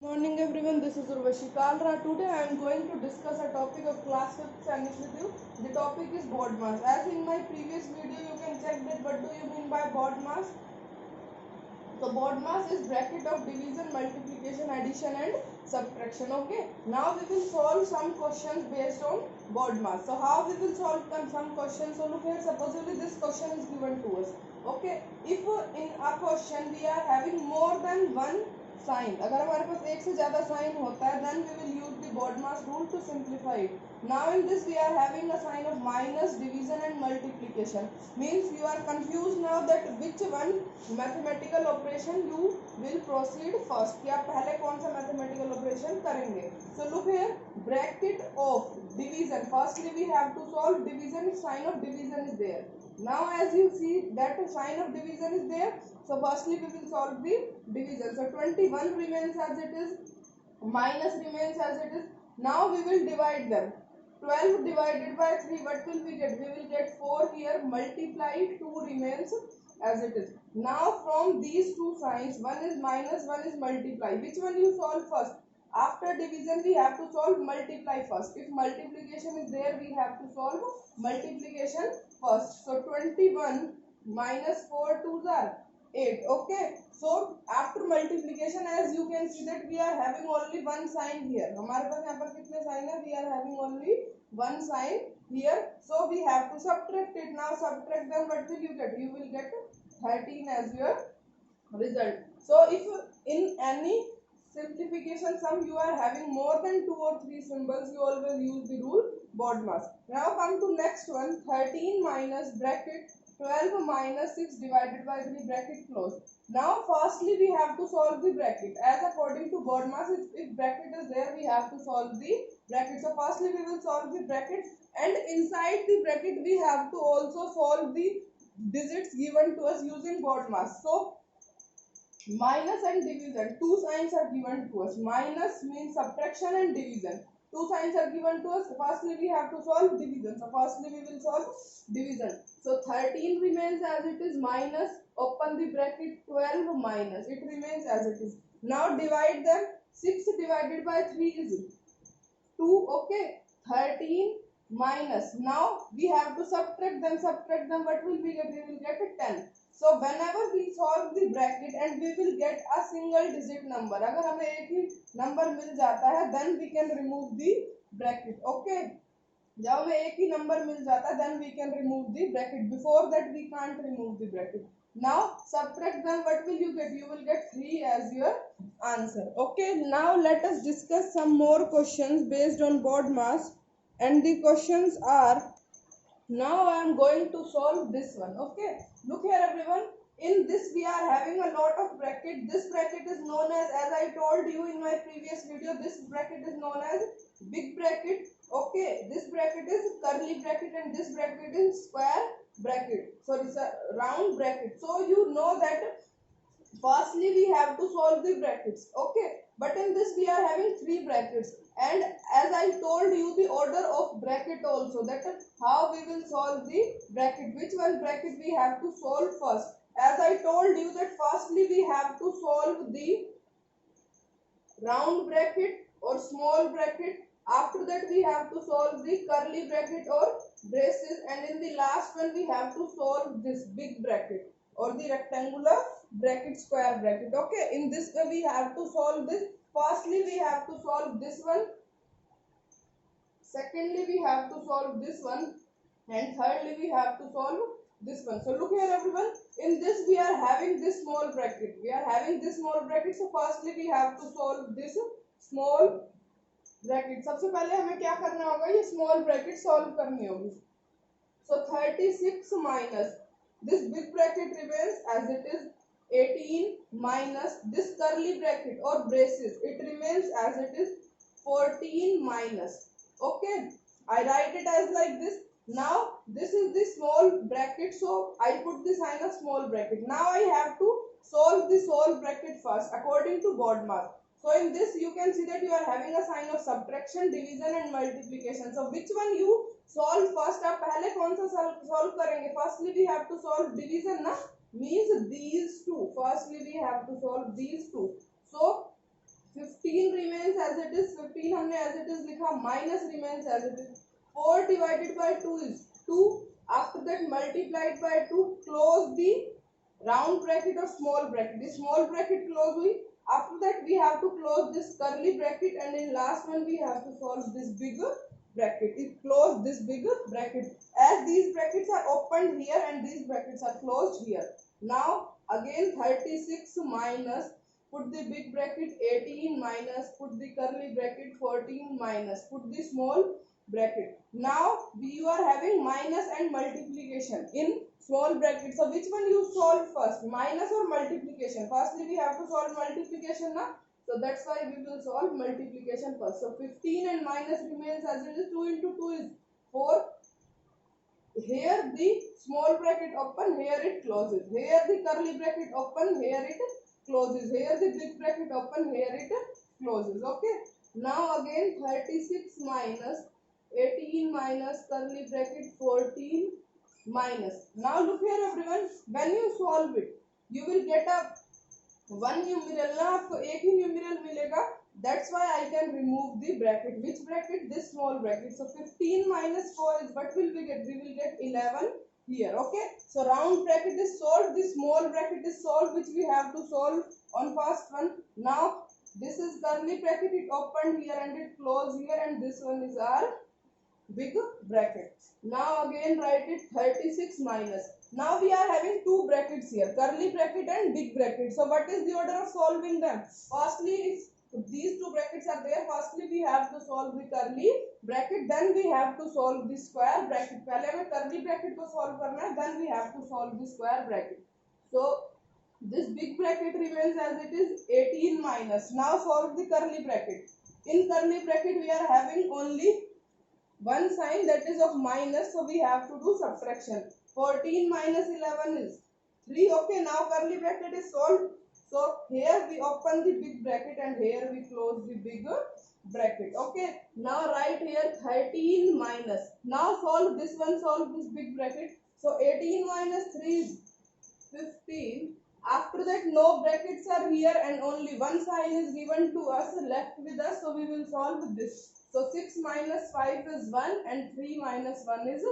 Morning everyone, this is Urvashi Kalra. Today I am going to discuss a topic of class 5th Spanish with you. The topic is board mass. As in my previous video you can check that what do you mean by board mass. So board mass is bracket of division, multiplication, addition and subtraction. Okay. Now we will solve some questions based on board mass. So how we will solve some questions? So look here, supposedly this question is given to us. Okay. If in a question we are having more than one sign, अगर हमारे पास एक से ज्यादा sign होता है then we will use the BODMAS rule to simplify it. Now in this we are having a sign of minus, division and multiplication. Means you are confuse now that which one mathematical operation you will proceed first, कि आप पहले कौन सा mathematical operation करेंगे. So look here, bracket of division, firstly we have to solve division. Sign of division is there. Now as you see that sign of division is there, so firstly we will solve the division. So 21 remains as it is, minus remains as it is. Now we will divide them. 12 divided by 3, what will we get? We will get 4 here, multiply 2 remains as it is. Now from these two signs, one is minus, one is multiply. Which one you solve first? After division we have to solve multiply first. If multiplication is there we have to solve multiplication first. So 21 minus 4 2s are 8. Okay. So after multiplication, as you can see that we are having only one sign here. हमारे पास यहाँ पर कितने sign है? We are having only one sign here. So we have to subtract it. Now subtract them. What will you get? You will get 13 as your result. So if in any simplification sum you are having more than 2 or 3 symbols, you always use the rule board mass. Now come to next one. 13 minus bracket 12 minus 6 divided by 3 bracket close. Now firstly we have to solve the bracket. As according to board mass, if bracket is there we have to solve the bracket. So firstly we will solve the bracket, and inside the bracket we have to also solve the digits given to us using board mass. So minus and division, two signs are given to us. Minus means subtraction and division. Two signs are given to us. Firstly we have to solve division. So firstly we will solve division. So 13 remains as it is, minus, open the bracket, 12 minus, it remains as it is. Now divide them. 6 divided by 3 is 2. Okay. 13 minus, now we have to subtract them. What will we get? We will get 10. So whenever we solve the bracket and we will get a single digit number, अगर हमें एक ही number मिल जाता है then we can remove the bracket. Okay. जब हमें एक ही number मिल जाता है then we can remove the bracket. Before that we can't remove the bracket. Now subtract them. What will you get? You will get 3 as your answer. Okay. Now let us discuss some more questions based on board mass, and the questions are, now I am going to solve this one. Okay. Look here everyone. In this we are having a lot of bracket. This bracket is known as I told you in my previous video, this bracket is known as big bracket. Okay. This bracket is curly bracket and this bracket is square bracket. Sorry, round bracket. So you know that firstly we have to solve the brackets. Okay. But in this we are having 3 brackets, and as I told you the order of bracket also, that how we will solve the bracket, which one bracket we have to solve first. As I told you that firstly we have to solve the round bracket or small bracket. After that we have to solve the curly bracket or braces, and in the last one we have to solve this big bracket or the rectangular bracket, square bracket. Okay. In this way we have to solve this. Firstly we have to solve this one, secondly we have to solve this one, and thirdly we have to solve this one. So look here everyone, in this we are having this small bracket, so firstly we have to solve this small bracket. सबसे पहले हमें क्या करना होगा? ये small bracket solve करनी होगी. So 36 minus this big bracket remains as it is, 18 minus this curly bracket or braces, it remains as it is, 14 minus. Okay. I write it as like this. Now this is the small bracket, so I put the sign of small bracket. Now I have to solve the small bracket first according to board mass. So in this you can see that you are having a sign of subtraction, division and multiplication. So which one you solve first? आप पहले कौन सा solve करेंगे? Firstly we have to solve division ना, means these two. Firstly we have to solve these two. So 15 remains as it is, 15 हमने as it is लिखा, minus remains as it is. 4 divided by 2 is 2. After that multiplied by 2, close the round bracket or small bracket. The small bracket close हुई. After that we have to close this curly bracket, and in last one we have to solve this bigger bracket. It close this bigger bracket. As these brackets are opened here and these brackets are closed here. Now again 36 minus, put the big bracket 18 minus, put the curly bracket 14 minus, put the small bracket. Now you are having minus and multiplication in small bracket. So which one you solve first, minus or multiplication? Firstly we have to solve multiplication now. So that's why we will solve multiplication first. So 15 and minus remains as it is. 2 into 2 is 4. Here the small bracket open, here it closes. Here the curly bracket open, here it closes. Here the big bracket open, here it closes. Okay. Now again 36 minus 18 minus curly bracket 14 minus. Now look here everyone, when you solve it, you will get a one numeral ना, आपको एक ही numeral मिलेगा. That's why I can remove the bracket. Which bracket? This small bracket. So 15 minus 4 is, what will we get? We will get 11 here. Okay. So round bracket is solved. The small bracket is solved, which we have to solve on first one. Now this is curly bracket. It opened here and it closed here, and this one is our big bracket. Now again write it 36 minus. Now we are having two brackets here, curly bracket and big bracket. So what is the order of solving them? Firstly, if these two brackets are there, firstly we have to solve the curly bracket, then we have to solve the square bracket. पहले हमें curly bracket को solve करना है, then we have to solve the square bracket. So this big bracket remains as it is, 18 minus. Now solve the curly bracket. In curly bracket we are having only one sign, that is of minus, so we have to do subtraction. 14 minus 11 is 3. Okay, now curly bracket is solved. So here we open the big bracket and here we close the bigger bracket. Okay, now write here 13 minus. Now solve this one, solve this big bracket. So 18 minus 3 is 15. After that no brackets are here and only one sign is given to us, left with us, so we will solve this. So 6 minus 5 is 1 and 3 minus 1 is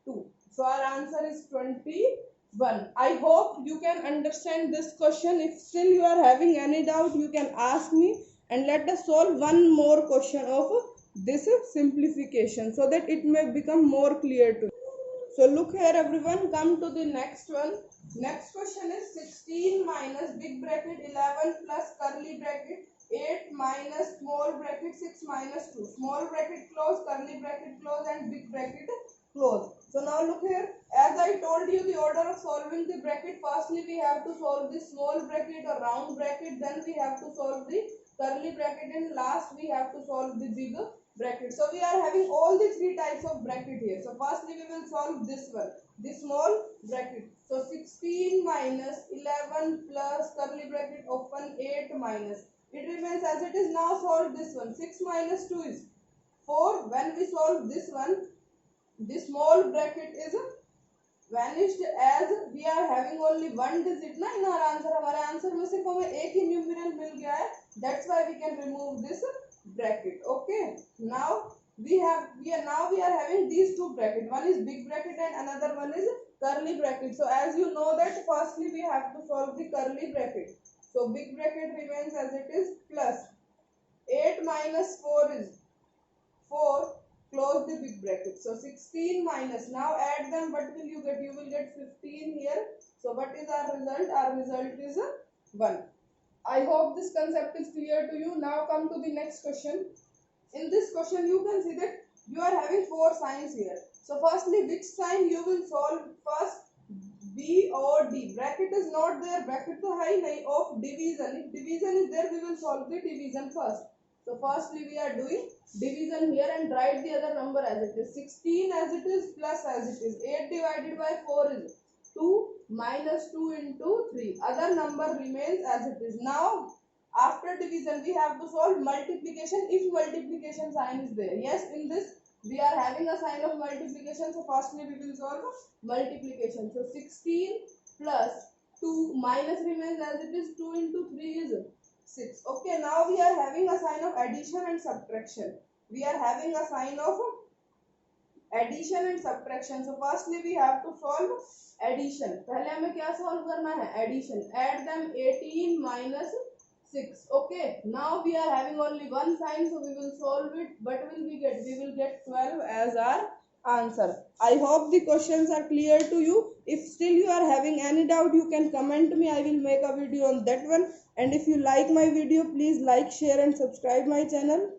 2. So our answer is 21. I hope you can understand this question. If still you are having any doubt, you can ask me, and let us solve one more question of this simplification so that it may become more clear to you. So look here everyone, come to the next one. Next question is 16 minus big bracket 11 plus curly bracket 8 minus small bracket 6 minus 2. Small bracket close, curly bracket close, and big bracket close. So now look here, as I told you the order of solving the bracket, firstly we have to solve the small bracket or round bracket, then we have to solve the curly bracket, and last we have to solve the big bracket. So we are having all the three types of bracket here. So firstly we will solve this one, the small bracket. So 16 minus 11 plus curly bracket open 8 minus. It remains as it is. Now solve this one. 6 minus 2 is 4. When we solve this one, the small bracket is vanished, as we are having only one digit ना in our answer. हमारे answer में सिर्फ हमें एक ही numeral मिल गया है. That's why we can remove this bracket. Okay. Now we are having these two bracket. One is big bracket and another one is curly bracket. So as you know that firstly we have to solve the curly bracket. So big bracket remains as it is plus 8 minus 4 is 4. Close the big bracket. So 16 minus. Now add them. What will you get? You will get 15 here. So what is our result? Our result is 1. I hope this concept is clear to you. Now come to the next question. In this question you can see that you are having 4 signs here. So firstly, which sign you will solve first? B or D. Bracket is not there. Bracket to hai nahi. Of division. If division is there, we will solve the division first. So firstly we are doing division here, and write the other number as it is. 16 as it is plus as it is. 8 divided by 4 is 2 minus 2 into 3. Other number remains as it is. Now after division we have to solve multiplication if multiplication sign is there. Yes, in this we are having a sign of multiplication. So firstly we will solve multiplication. So 16 plus 2 minus remains as it is. 2 into 3 is 6. Okay, now we are having a sign of addition and subtraction. We are having a sign of addition and subtraction. So firstly we have to solve addition. पहले हमें क्या solve करना है? Addition. Add them 18 minus 6. Okay, now we are having only one sign, so we will solve it. But will we get? We will get 12 as our answer. I hope the questions are clear to you. If still you are having any doubt, you can comment me. I will make a video on that one. And if you like my video, please like, share and subscribe my channel.